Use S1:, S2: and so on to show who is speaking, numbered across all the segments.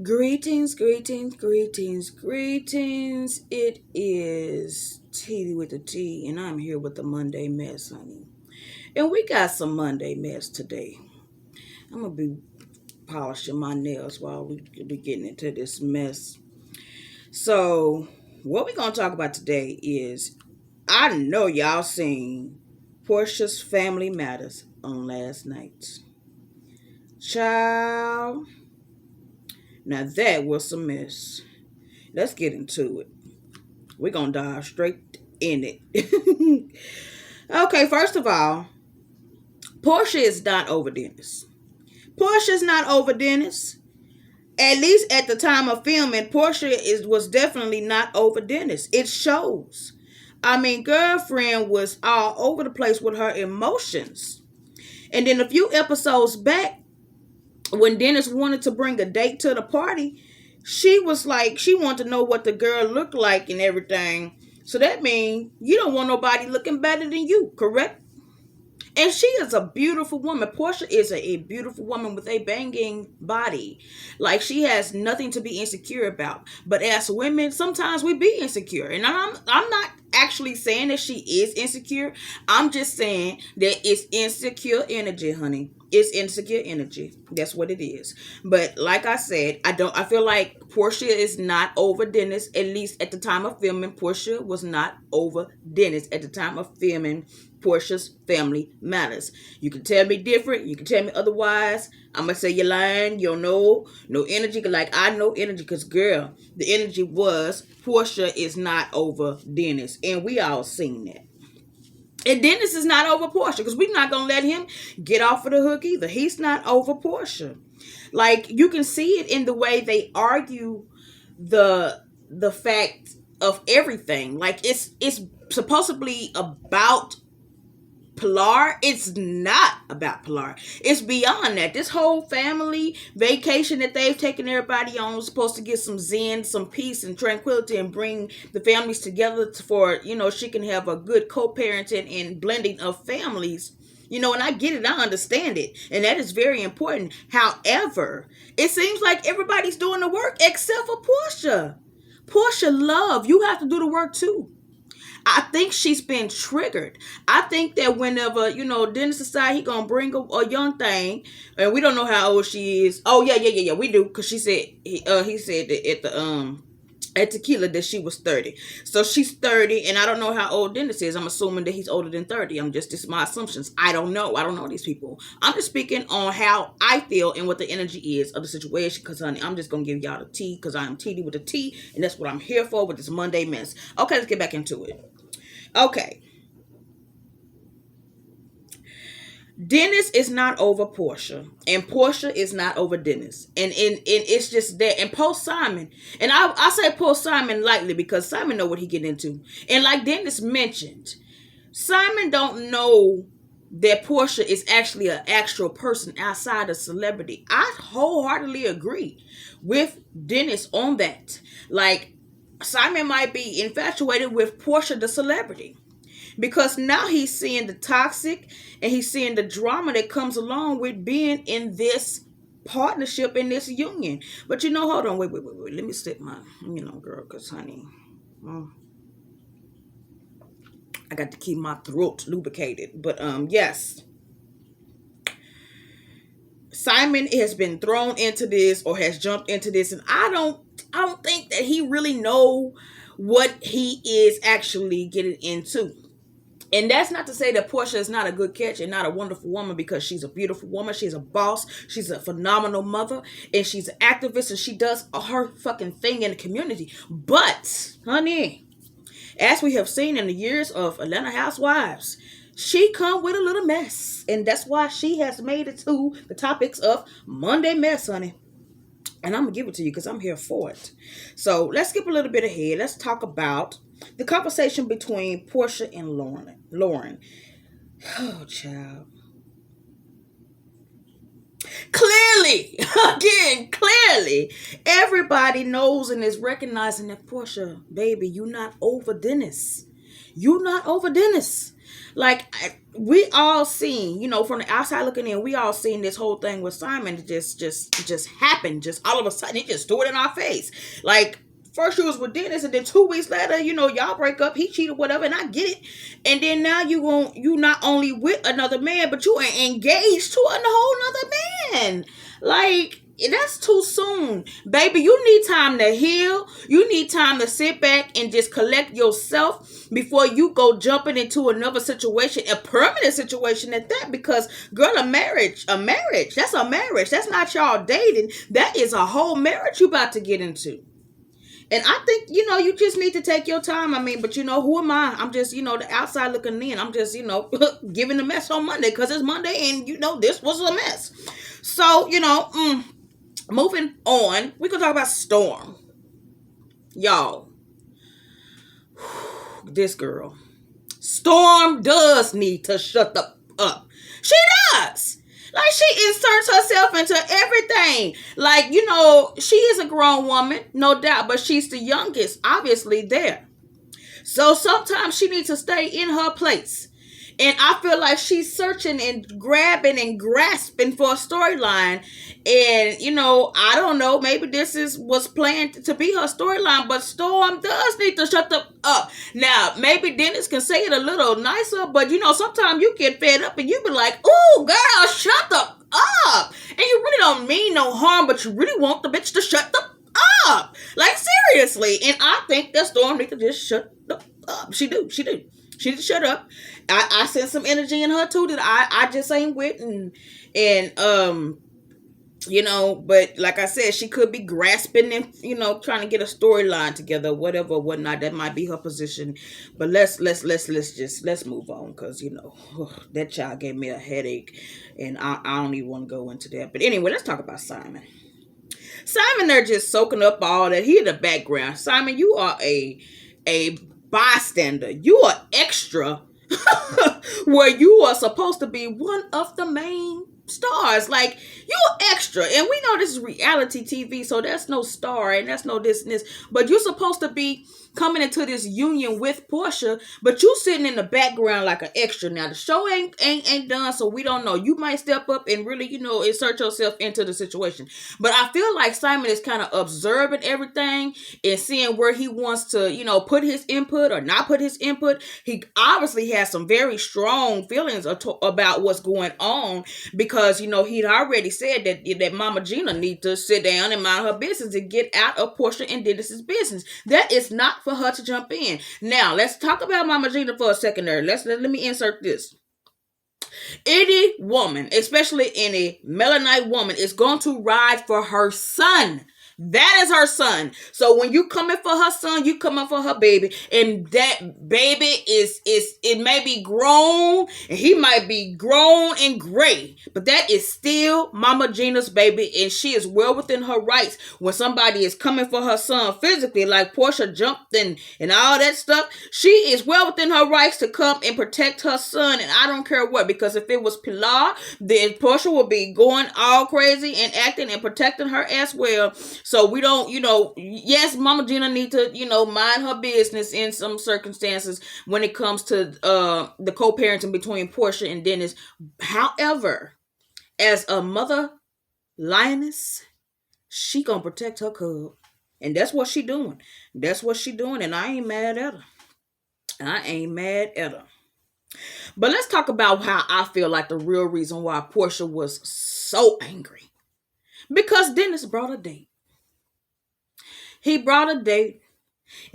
S1: Greetings, greetings, greetings, greetings. It is Teedy with the T, and I'm here with the Monday mess, honey. And we got some Monday mess today. I'm gonna be polishing my nails while we be getting into this mess. So, what we gonna talk about today is I know y'all seen Portia's Family Matters on last night. Child, now that was some mess. Let's get into it. We're going to dive straight in it. Okay, first of all, Portia is not over Dennis. Portia's not over Dennis. At least at the time of filming, was definitely not over Dennis. It shows. I mean, girlfriend was all over the place with her emotions. And then a few episodes back, when Dennis wanted to bring a date to the party, she was like, she wanted to know what the girl looked like and everything. So that means you don't want nobody looking better than you, correct? And she is a beautiful woman. Portia is a beautiful woman with a banging body. Like, she has nothing to be insecure about. But as women, sometimes we be insecure. And I'm not actually saying that she is insecure. I'm just saying that it's insecure energy, honey. It's insecure energy. That's what it is. But like I said, I feel like Portia is not over Dennis. At least at the time of filming, Portia was not over Dennis at the time of filming Portia's Family Matters. You can tell me different. You can tell me otherwise. I'm going to say you're lying. You don't know. No energy. Like, I know energy because, girl, the energy was Portia is not over Dennis. And we all seen that. And Dennis is not over Portia because we're not going to let him get off of the hook either. He's not over Portia. Like, you can see it in the way they argue the fact of everything. Like, it's supposedly about Pilar. It's not about Pilar. It's beyond that. This whole family vacation that they've taken everybody on was supposed to get some zen, some peace and tranquility and bring the families together for, she can have a good co-parenting and blending of families. And I get it. I understand it. And that is very important. However, it seems like everybody's doing the work except for Portia. Portia, love, you have to do the work too. I think she's been triggered. I think that whenever, Dennis decide he gonna bring a young thing, and we don't know how old she is. Oh yeah, we do, because she said he said that at Tequila that she was 30. So she's 30, and I don't know how old Dennis is. I'm assuming that he's older than 30. This is my assumptions. I don't know. I don't know these people. I'm just speaking on how I feel and what the energy is of the situation, because, honey, I'm just going to give y'all the tea, because I am Teedy with the T, and that's what I'm here for with this Monday mess. Okay, let's get back into it. Okay. Dennis is not over Portia, and Portia is not over Dennis, and it's just that. And Paul Simon, and I say Paul Simon lightly because Simon know what he get into, and like Dennis mentioned, Simon don't know that Portia is actually an actual person outside of celebrity. I wholeheartedly agree with Dennis on that. Like, Simon might be infatuated with Portia the celebrity, because now he's seeing the toxic and he's seeing the drama that comes along with being in this partnership, in this union. But hold on, wait. Let me slip my, girl, because, honey, I got to keep my throat lubricated. But, yes. Simon has been thrown into this or has jumped into this, and I don't think that he really know what he is actually getting into. And that's not to say that Portia is not a good catch and not a wonderful woman, because she's a beautiful woman. She's a boss. She's a phenomenal mother. And she's an activist, and she does her fucking thing in the community. But, honey, as we have seen in the years of Atlanta Housewives, she come with a little mess. And that's why she has made it to the topics of Monday Mess, honey. And I'm going to give it to you because I'm here for it. So let's skip a little bit ahead. Let's talk about the conversation between Portia and Lauren. Oh, child. Clearly, everybody knows and is recognizing that Portia, baby, you're not over Dennis. You not over Dennis. Like we all seen, from the outside looking in, we all seen this whole thing with Simon. It just happened. Just all of a sudden, he just threw it in our face. Like first you was with Dennis, and then 2 weeks later, y'all break up. He cheated, whatever, and I get it. And then now you not only with another man, but you are engaged to a whole nother man. Like that's too soon, baby. You need time to heal. You need time to sit back and just collect yourself before you go jumping into another situation, a permanent situation at that. Because girl, a marriage, that's a marriage. That's not y'all dating. That is a whole marriage you about to get into. And I think, you just need to take your time. I mean, but who am I? I'm just, the outside looking in. I'm just, giving the mess on Monday because it's Monday and, this was a mess. So, moving on, we're going to talk about Storm. Y'all, this girl, Storm does need to shut the up. She does. Like, she inserts herself into everything. Like, she is a grown woman, no doubt, but she's the youngest, obviously, there. So sometimes she needs to stay in her place. And I feel like she's searching and grabbing and grasping for a storyline. And, I don't know, maybe this was planned to be her storyline, but Storm does need to shut the up. Now, maybe Dennis can say it a little nicer, but, sometimes you get fed up and you be like, ooh, girl, shut the up. And you really don't mean no harm, but you really want the bitch to shut the up. Like, seriously. And I think that Storm needs to just shut the up. She do. She need to shut up. I sent some energy in her too that I just ain't with, and but like I said, she could be grasping and trying to get a storyline together, whatever, whatnot. That might be her position. But let's move on, because that child gave me a headache, and I don't even want to go into that. But anyway, let's talk about Simon. Simon, they're just soaking up all that. He in the background. Simon, you are a bystander. You are extra where you are supposed to be one of the main stars. Like, you're extra, and we know this is reality TV, so that's no star and that's no this and this, but you're supposed to be coming into this union with Portia, but you sitting in the background like an extra. Now the show ain't done, so we don't know. You might step up and really, insert yourself into the situation. But I feel like Simon is kind of observing everything and seeing where he wants to, put his input or not put his input. He obviously has some very strong feelings about what's going on, because he'd already said that Mama Gina need to sit down and mind her business and get out of Portia and Dennis's business. That is not for her to jump in. Now, let's talk about Mama Gina for a second there. Let me insert this. Any woman, especially any Melanite woman, is going to ride for her son. That is her son. So when you coming for her son, you coming for her baby. And that baby it may be grown, and he might be grown and gray, but that is still Mama Gina's baby, and she is well within her rights. When somebody is coming for her son physically, like Portia jumped and all that stuff, she is well within her rights to come and protect her son. And I don't care what, because if it was Pilar, then Portia would be going all crazy and acting and protecting her as well. So we don't, yes, Mama Gina need to, mind her business in some circumstances when it comes to the co-parenting between Portia and Dennis. However, as a mother lioness, she gonna protect her cub. And that's what she doing. And I ain't mad at her. But let's talk about how I feel like the real reason why Portia was so angry. Because Dennis brought a date. He brought a date.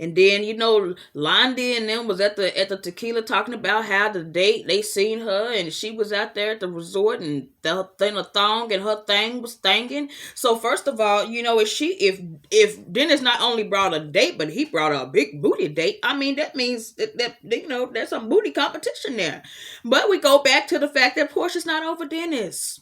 S1: And then, Londi and them was at the tequila talking about how the date, they seen her and she was out there at the resort and the thing, a thong, and her thing was thanging. So first of all, if Dennis not only brought a date, but he brought a big booty date, I mean, that means that there's some booty competition there. But we go back to the fact that Portia's not over Dennis.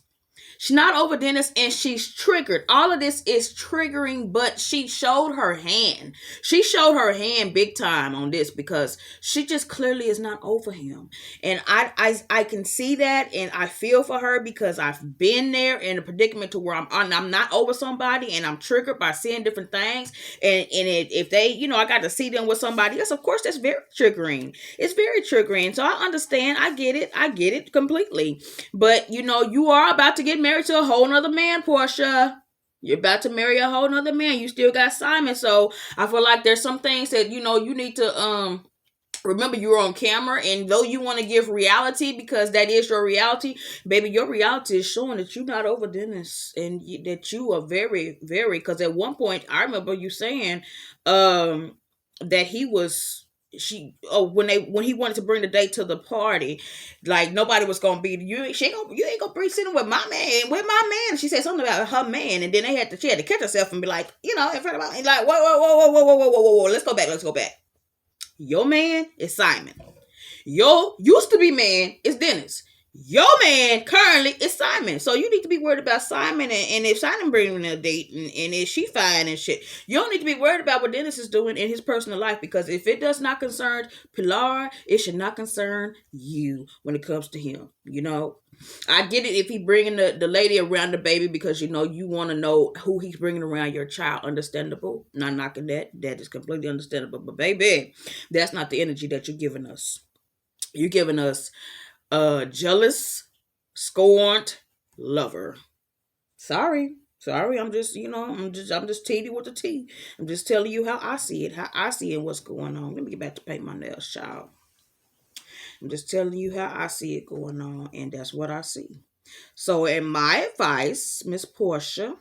S1: She's not over Dennis, and she's triggered. All of this is triggering, but she showed her hand. She showed her hand big time on this because she just clearly is not over him. And I can see that, and I feel for her because I've been there in a predicament to where I'm not over somebody, and I'm triggered by seeing different things. If they, I got to see them with somebody else, of course, that's very triggering. It's very triggering. So I understand. I get it completely. But you are about to get married to a whole nother man, Portia. You're about to marry a whole nother man. You still got Simon. So I feel like there's some things that, you need to remember. You're on camera, and though you want to give reality because that is your reality, baby, your reality is showing that you're not over Dennis, and that you are very, very, because at one point I remember you saying that he was when he wanted to bring the date to the party, like nobody was gonna be you ain't gonna bring sitting with my man. She said something about her man, and then she had to catch herself and be like, in front of him, and like, whoa, let's go back. Your man is Simon. Your used to be man is Dennis. Your man currently is Simon. So you need to be worried about Simon, and if Simon bringing a date, and if she fine and shit, you don't need to be worried about what Dennis is doing in his personal life, because if it does not concern Pilar, it should not concern you when it comes to him. I get it if he bringing the lady around the baby because you want to know who he's bringing around your child. Understandable. Not knocking that. That is completely understandable. But baby, that's not the energy that you're giving us. You're giving us jealous, scorned lover. Sorry. I'm just, I'm just Teedy with the T. I'm just telling you how I see it, and what's going on. Let me get back to paint my nails, child. I'm just telling you how I see it going on, and that's what I see. So, in my advice, Miss Portia,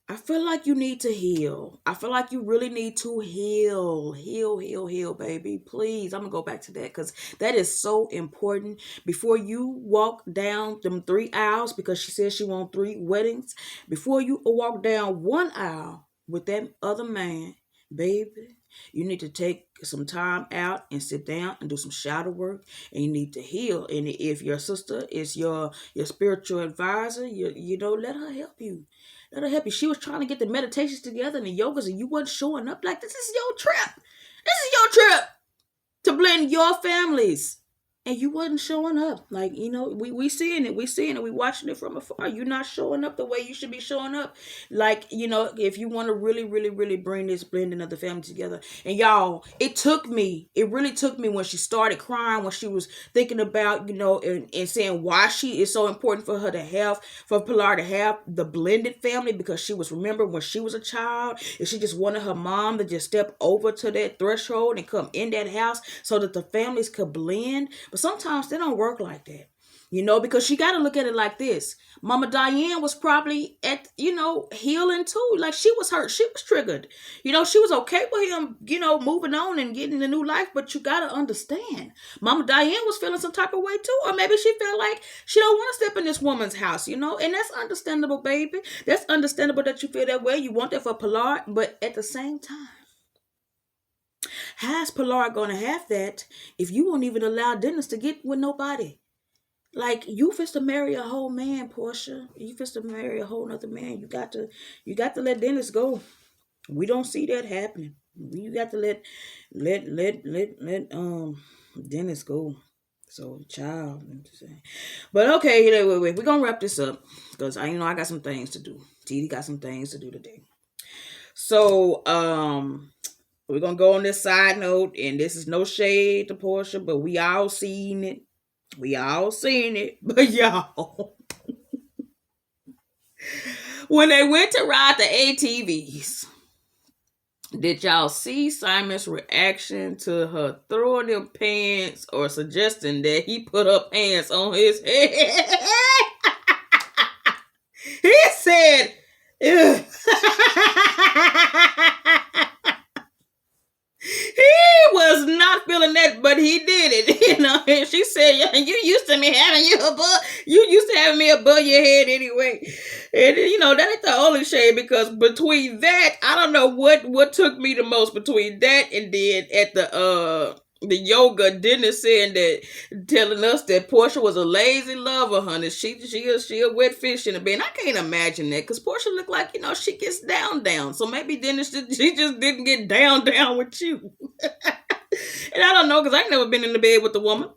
S1: I feel like you need to heal. I feel like you really need to heal. Heal, baby. Please. I'm going to go back to that because that is so important. Before you walk down them 3 aisles, because she says she wants 3 weddings, before you walk down 1 aisle with that other man, baby, you need to take some time out and sit down and do some shadow work, and you need to heal. And if your sister is your spiritual advisor, let her help you. Let her help you. She was trying to get the meditations together and the yogas, and you wasn't showing up. Like, this is your trip. This is your trip to blend your families. And you wasn't showing up. Like, we seeing it. We seeing it. We watching it from afar. You're not showing up the way you should be showing up. Like, if you want to really, really, really bring this blending of the family together. And y'all, it really took me when she started crying, when she was thinking about, and saying why she is so important for Pilar to have the blended family, because she was, remember when she was a child, and she just wanted her mom to just step over to that threshold and come in that house so that the families could blend. But sometimes they don't work like that, because you got to look at it like this. Mama Diane was probably at, healing too. Like, she was hurt. She was triggered. She was okay with him, moving on and getting a new life. But you got to understand, Mama Diane was feeling some type of way too. Or maybe she felt like she don't want to step in this woman's house, and that's understandable, baby. That's understandable that you feel that way. You want that for Pilar. But at the same time, how's Pilar going to have that if you won't even allow Dennis to get with nobody? Like, you fist to marry a whole man, Portia. You fist to marry a whole nother man. You got to let Dennis go. We don't see that happening. You got to let Dennis go. So, child. But okay, wait. We're gonna wrap this up because I got some things to do. Teedy got some things to do today. So, we're going to go on this side note, and this is no shade to Portia, but we all seen it. But y'all, when they went to ride the ATVs, did y'all see Simon's reaction to her throwing them pants or suggesting that he put her pants on his head? He said, ugh. He was not feeling that, but he did it, And she said, "Yeah, you used to having me above your head anyway." And that ain't the only shade, because between that, I don't know what took me the most between that and then at the The yoga Dennis saying that, telling us that Portia was a lazy lover, honey. She a wet fish in a bed. And I can't imagine that because Portia look like, she gets down. So maybe Dennis she just didn't get down with you. And I don't know because I ain't never been in the bed with a woman.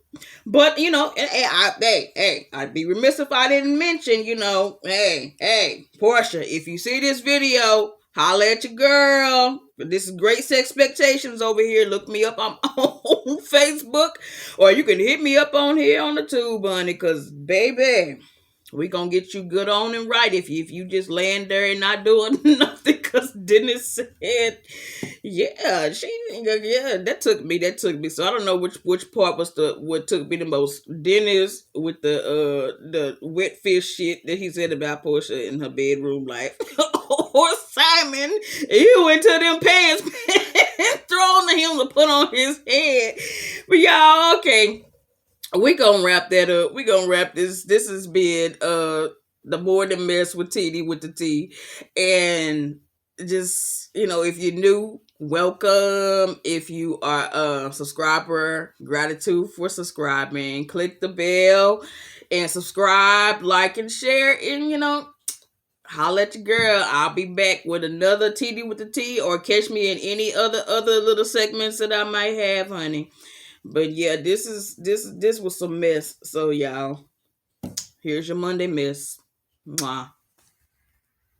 S1: But I'd be remiss if I didn't mention, hey, Portia, if you see this video, holla at your girl. This is Great Expectations over here. Look me up. I'm on Facebook, or you can hit me up on here on the tube, honey. Cause baby, we gonna get you good on and right if you just laying there and not doing nothing. Cause Dennis said, that took me. So I don't know which part was what took me the most. Dennis with the wet fish shit that he said about Portia in her bedroom life, or Simon, he went to them pants thrown to him to put on his head. But y'all, okay. We gonna wrap that up. We gonna wrap this. This has been the morning mess with Teedy with the T. And just, if you're new, welcome. If you are a subscriber, gratitude for subscribing. Click the bell and subscribe, like, and share. And holla at your girl. I'll be back with another TD with the T, or catch me in any other little segments that I might have, honey. But yeah, this was some mess. So y'all, here's your Monday mess. Mwah.